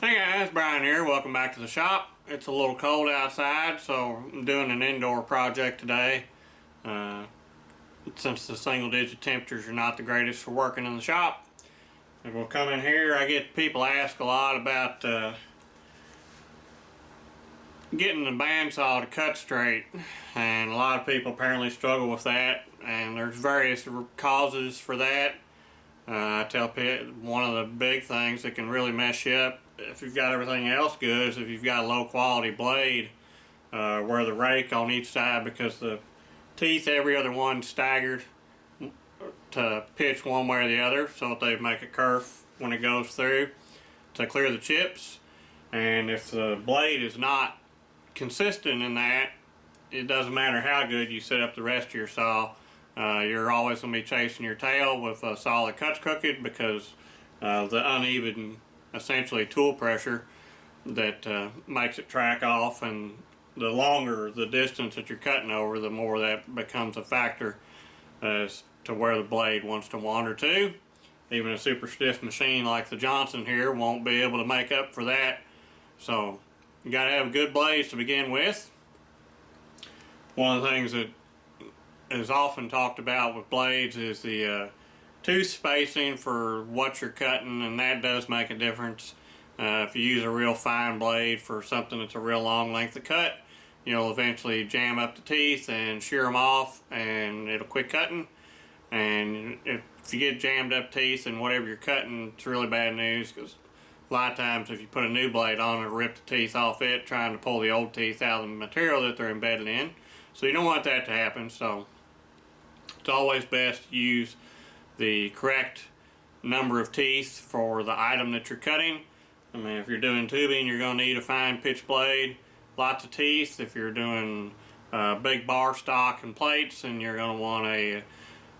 Hey guys, Brian here. Welcome back to the shop. It's a little cold outside, so I'm doing an indoor project today. Since the single digit temperatures are not the greatest for working in the shop. And we'll come in here. I get people ask a lot about getting the bandsaw to cut straight, and a lot of people apparently struggle with that, and there's various causes for that. I tell people one of the big things that can really mess you up if you've got everything else good is if you've got a low quality blade where the rake on each side, because the teeth, every other one staggered to pitch one way or the other, so that they make a curve when it goes through to clear the chips. And if the blade is not consistent in that, it doesn't matter how good you set up the rest of your saw, you're always going to be chasing your tail with a saw that cuts crooked because of the uneven, essentially, tool pressure that makes it track off. And the longer the distance that you're cutting over, the more that becomes a factor as to where the blade wants to wander to. Even a super stiff machine like the Johnson here won't be able to make up for that. So you got to have good blades to begin with. One of the things that is often talked about with blades is the tooth spacing for what you're cutting, and that does make a difference. If you use a real fine blade for something that's a real long length of cut, you'll eventually jam up the teeth and shear them off, and it'll quit cutting. And if you get jammed up teeth and whatever you're cutting, it's really bad news, because a lot of times if you put a new blade on, it'll rip the teeth off it trying to pull the old teeth out of the material that they're embedded in. So you don't want that to happen. So it's always best to use the correct number of teeth for the item that you're cutting. I mean, if you're doing tubing, you're going to need a fine pitch blade, lots of teeth. If you're doing big bar stock and plates, then you're going to want a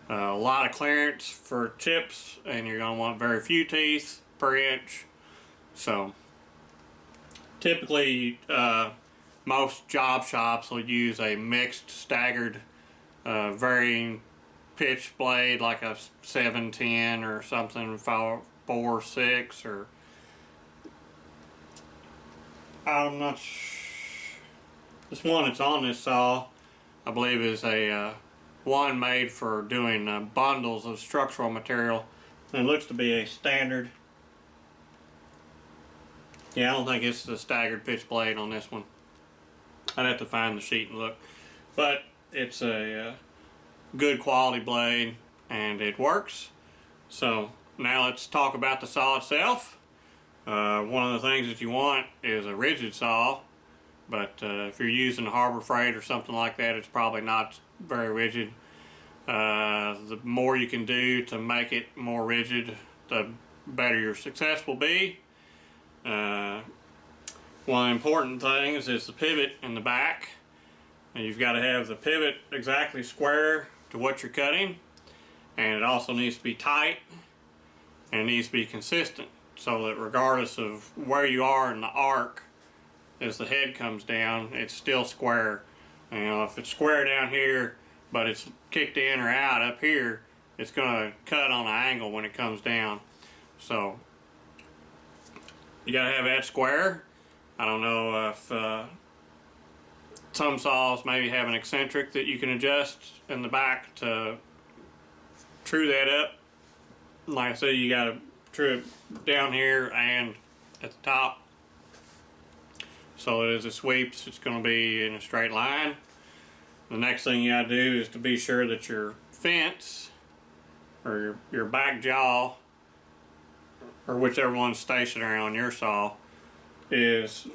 lot of clearance for chips, and you're going to want very few teeth per inch. So typically most job shops will use a mixed staggered varying pitch blade, like a 710 or something, 4.6, or I'm not this one that's on this saw, I believe, is a one made for doing bundles of structural material. And it looks to be a standard. Yeah, I don't think it's the staggered pitch blade on this one. I'd have to find the sheet and look, but it's a good quality blade and it works. So now let's talk about the saw itself. One of the things that you want is a rigid saw, but if you're using Harbor Freight or something like that, it's probably not very rigid. The more you can do to make it more rigid, the better your success will be. One of the important things is the pivot in the back. And you've got to have the pivot exactly square to what you're cutting, and it also needs to be tight, and it needs to be consistent, so that regardless of where you are in the arc, as the head comes down, it's still square. You know, if it's square down here but it's kicked in or out up here, it's going to cut on an angle when it comes down. So you got to have that square. I don't know if some saws maybe have an eccentric that you can adjust in the back to true that up. Like I said, you got to true it down here and at the top, so that as it sweeps, it's going to be in a straight line. The next thing you got to do is to be sure that your fence or your back jaw, or whichever one's stationary on your saw, is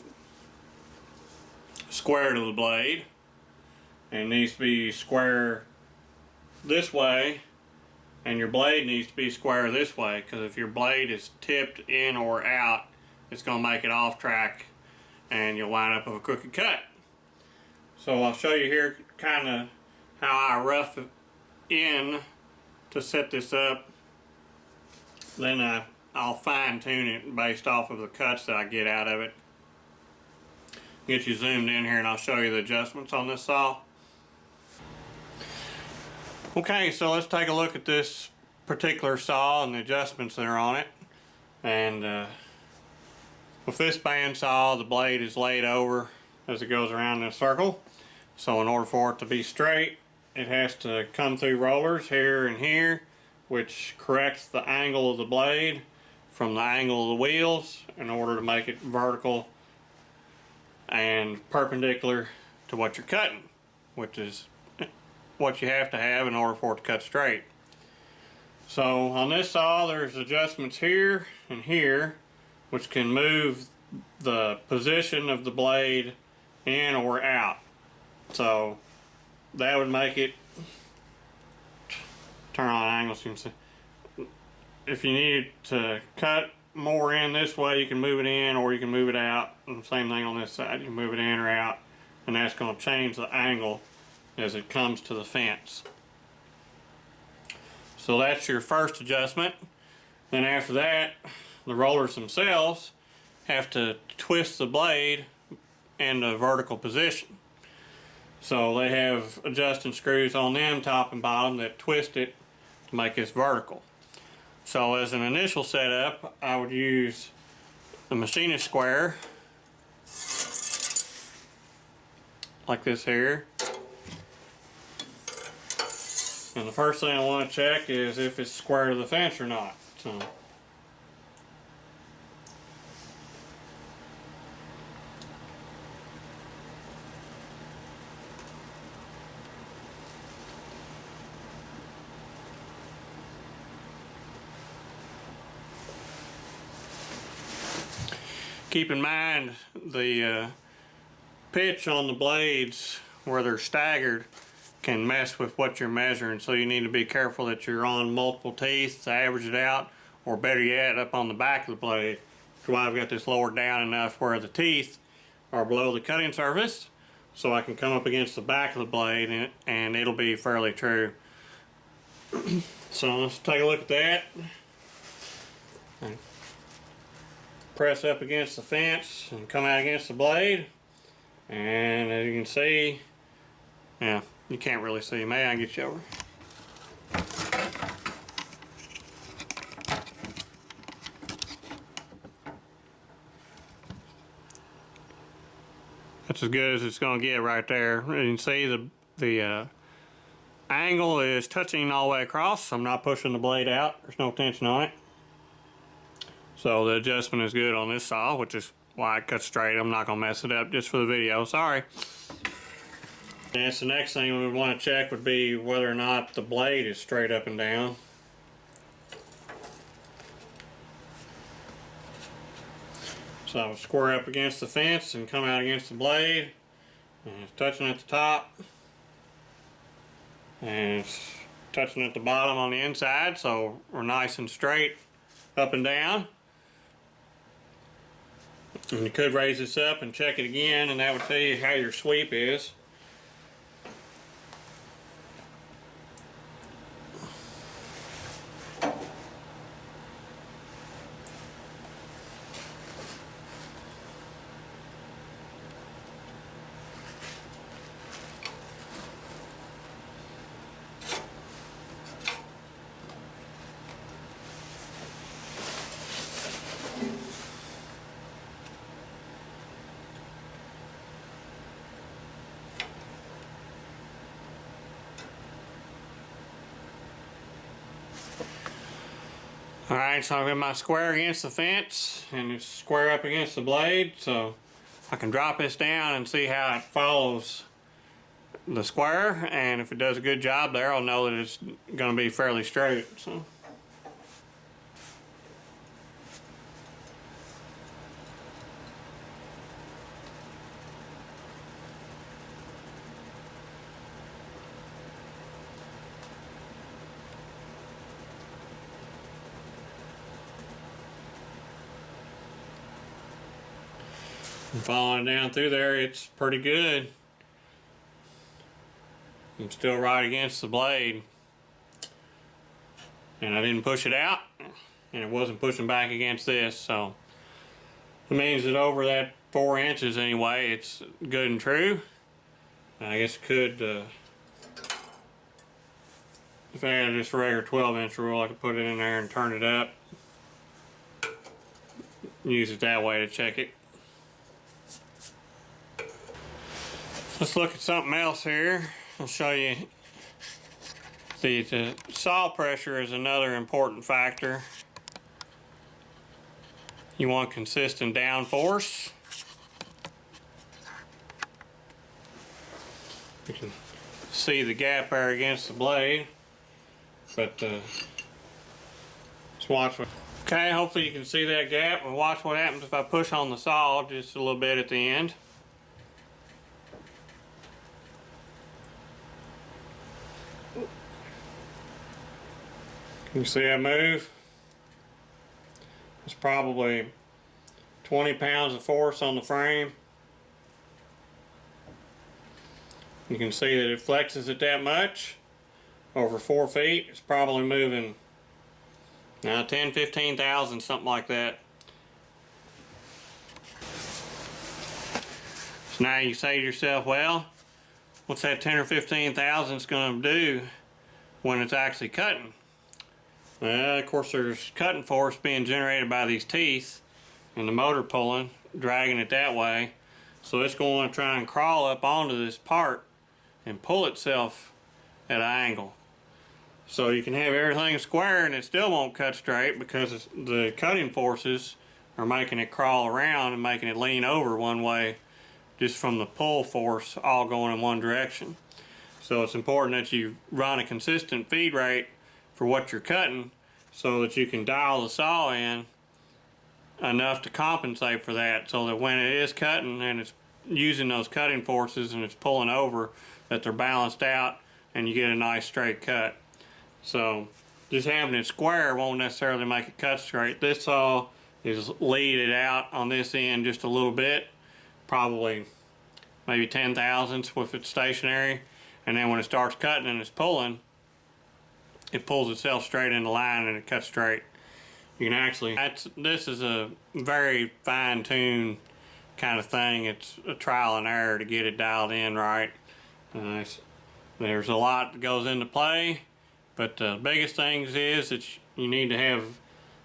square to the blade, and needs to be square this way, and your blade needs to be square this way, because if your blade is tipped in or out, it's going to make it off track and you'll wind up with a crooked cut. So I'll show you here kind of how I rough it in to set this up. Then I'll fine tune it based off of the cuts that I get out of it. Get you zoomed in here and I'll show you the adjustments on this saw. Okay, so let's take a look at this particular saw and the adjustments that are on it. And With this bandsaw, the blade is laid over as it goes around in a circle. So in order for it to be straight, it has to come through rollers here and here, which corrects the angle of the blade from the angle of the wheels in order to make it vertical and perpendicular to what you're cutting, which is what you have to have in order for it to cut straight. So on this saw, there's adjustments here and here, which can move the position of the blade in or out. So that would make it turn on angles. You can see. If you need to cut more in this way, you can move it in or you can move it out. And same thing on this side, you can move it in or out, and that's going to change the angle as it comes to the fence. So that's your first adjustment. Then after that, the rollers themselves have to twist the blade in the vertical position. So they have adjusting screws on them, top and bottom, that twist it to make this vertical. So as an initial setup, I would use the machinist square, like this here. And the first thing I want to check is if it's square to the fence or not. So keep in mind the pitch on the blades where they're staggered can mess with what you're measuring, so you need to be careful that you're on multiple teeth to average it out, or better yet, up on the back of the blade. That's why I've got this lowered down enough where the teeth are below the cutting surface, so I can come up against the back of the blade and it'll be fairly true. So let's take a look at that. And press up against the fence and come out against the blade, and as you can see, yeah, you can't really see. May I get you over? That's as good as it's going to get right there. You can see the angle is touching all the way across, so I'm not pushing the blade out. There's no tension on it. So the adjustment is good on this saw, which is why I cut straight. I'm not going to mess it up just for the video. Sorry. And the next thing we would want to check would be whether or not the blade is straight up and down. So I would square up against the fence and come out against the blade, and it's touching at the top and it's touching at the bottom on the inside, so we're nice and straight up and down. And you could raise this up and check it again, and that would tell you how your sweep is. Alright, so I've got my square against the fence and it's square up against the blade, so I can drop this down and see how it follows the square, and if it does a good job there, I'll know that it's going to be fairly straight. So and following down through there, it's pretty good. I'm still right against the blade, and I didn't push it out, and it wasn't pushing back against this, so it means that over that 4 inches anyway, it's good and true. I guess it could, if I had just a regular 12-inch rule, I could put it in there and turn it up. use it that way to check it. Let's look at something else here. I'll show you. The saw pressure is another important factor. You want consistent downforce. You can see the gap there against the blade, but just watch what. Okay, hopefully you can see that gap, and watch what happens if I push on the saw just a little bit at the end. Can you see that move? It's probably 20 pounds of force on the frame. You can see that it flexes it that much. Over 4 feet, it's probably moving now 10, 15 thousand, something like that. So now you say to yourself, well, what's that 10 or 15 thousandths going to do when it's actually cutting? Well, of course, there's cutting force being generated by these teeth and the motor pulling, dragging it that way. So it's going to try and crawl up onto this part and pull itself at an angle. So you can have everything square and it still won't cut straight because the cutting forces are making it crawl around and making it lean over one way just from the pull force all going in one direction. So it's important that you run a consistent feed rate for what you're cutting so that you can dial the saw in enough to compensate for that, so that when it is cutting and it's using those cutting forces and it's pulling over, that they're balanced out and you get a nice straight cut. So just having it square won't necessarily make it cut straight. This saw is leaded out on this end just a little bit, probably maybe 10 thousandths if it's stationary, and then when it starts cutting and it's pulling, it pulls itself straight into line and it cuts straight. You can actually, this is a very fine-tuned kind of thing. It's a trial and error to get it dialed in right. There's a lot that goes into play, but the biggest thing is that you need to have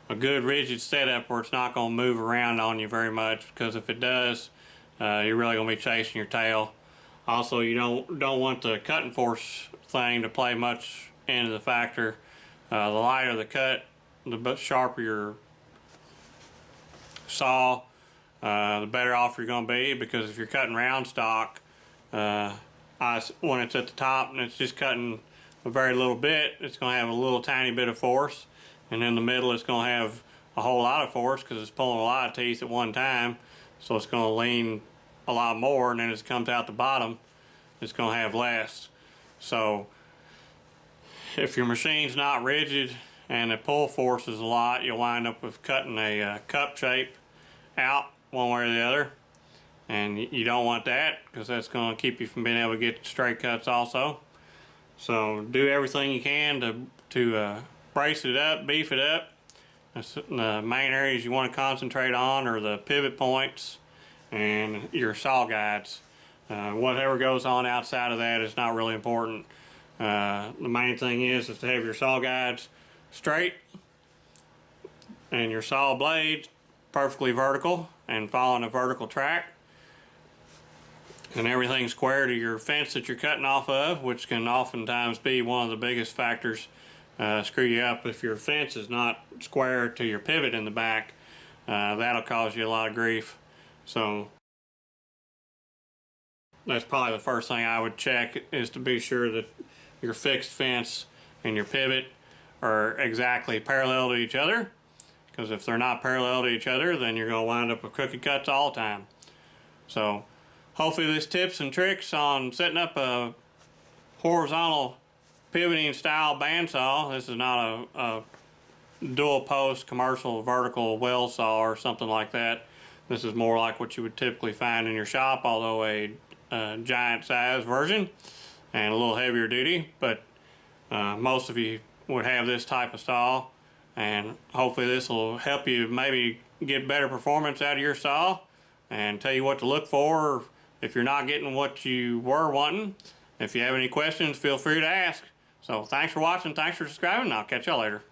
a good rigid setup where it's not going to move around on you very much, because if it does, you're really going to be chasing your tail. Also, you don't want the cutting force thing to play much into the factor. The lighter the cut, the sharper your saw, the better off you're going to be, because if you're cutting round stock, when it's at the top and it's just cutting a very little bit, it's going to have a little tiny bit of force, and in the middle it's going to have a whole lot of force because it's pulling a lot of teeth at one time, so it's going to lean a lot more, and then as it comes out the bottom it's going to have less. So if your machine's not rigid and the pull force is a lot, you'll wind up with cutting a cup shape out one way or the other, and you don't want that because that's going to keep you from being able to get straight cuts also. So do everything you can to brace it up, beef it up. The main areas you want to concentrate on are the pivot points and your saw guides. Whatever goes on outside of that is not really important. The main thing is to have your saw guides straight and your saw blades perfectly vertical and following a vertical track, and everything square to your fence that you're cutting off of, which can oftentimes be one of the biggest factors screw you up. If your fence is not square to your pivot in the back, that'll cause you a lot of grief. So that's probably the first thing I would check, is to be sure that your fixed fence and your pivot are exactly parallel to each other, because if they're not parallel to each other, then you're going to wind up with crooked cuts all the time. So hopefully this tips and tricks on setting up a horizontal pivoting style bandsaw. This is not a dual post commercial vertical well saw or something like that. This is more like what you would typically find in your shop, although a giant size version and a little heavier duty, but most of you would have this type of saw, and hopefully this will help you maybe get better performance out of your saw and tell you what to look for if you're not getting what you were wanting. If you have any questions, feel free to ask. So thanks for watching, thanks for subscribing, and I'll catch y'all later.